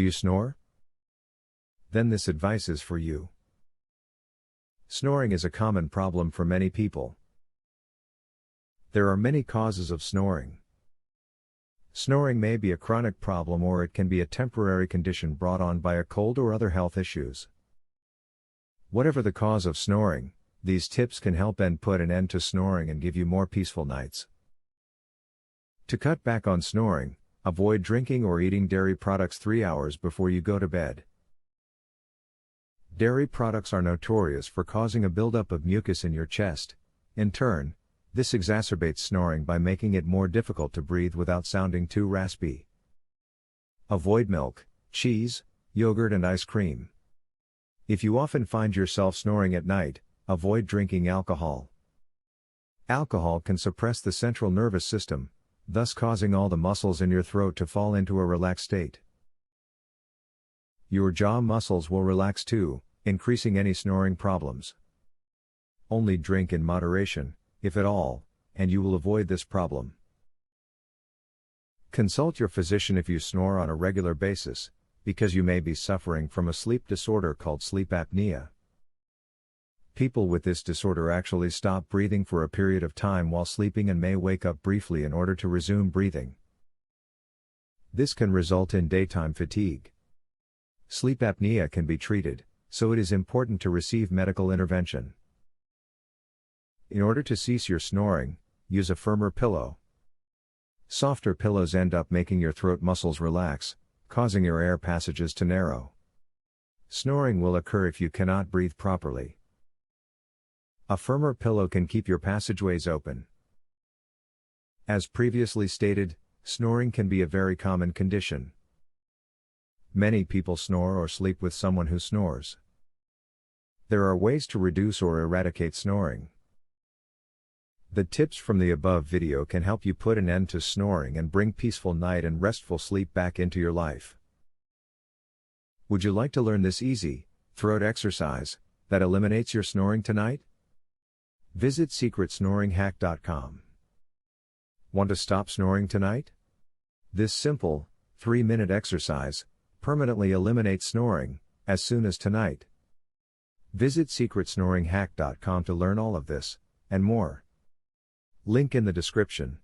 Do you snore? Then this advice is for you. Snoring is a common problem for many people. There are many causes of snoring. Snoring may be a chronic problem or it can be a temporary condition brought on by a cold or other health issues. Whatever the cause of snoring, these tips can help put an end to snoring and give you more peaceful nights. To cut back on snoring, avoid drinking or eating dairy products 3 hours before you go to bed. Dairy products are notorious for causing a buildup of mucus in your chest. In turn, this exacerbates snoring by making it more difficult to breathe without sounding too raspy. Avoid milk, cheese, yogurt and ice cream. If you often find yourself snoring at night, avoid drinking alcohol. Alcohol can suppress the central nervous system, thus causing all the muscles in your throat to fall into a relaxed state. Your jaw muscles will relax too, increasing any snoring problems. Only drink in moderation, if at all, and you will avoid this problem. Consult your physician if you snore on a regular basis, because you may be suffering from a sleep disorder called sleep apnea. People with this disorder actually stop breathing for a period of time while sleeping and may wake up briefly in order to resume breathing. This can result in daytime fatigue. Sleep apnea can be treated, so it is important to receive medical intervention. In order to cease your snoring, use a firmer pillow. Softer pillows end up making your throat muscles relax, causing your air passages to narrow. Snoring will occur if you cannot breathe properly. A firmer pillow can keep your passageways open. As previously stated, snoring can be a very common condition. Many people snore or sleep with someone who snores. There are ways to reduce or eradicate snoring. The tips from the above video can help you put an end to snoring and bring peaceful night and restful sleep back into your life. Would you like to learn this easy, throat exercise that eliminates your snoring tonight? Visit secretsnoringhack.com. Want to stop snoring tonight? This simple, 3-minute exercise permanently eliminates snoring as soon as tonight. Visit secretsnoringhack.com to learn all of this and more. Link in the description.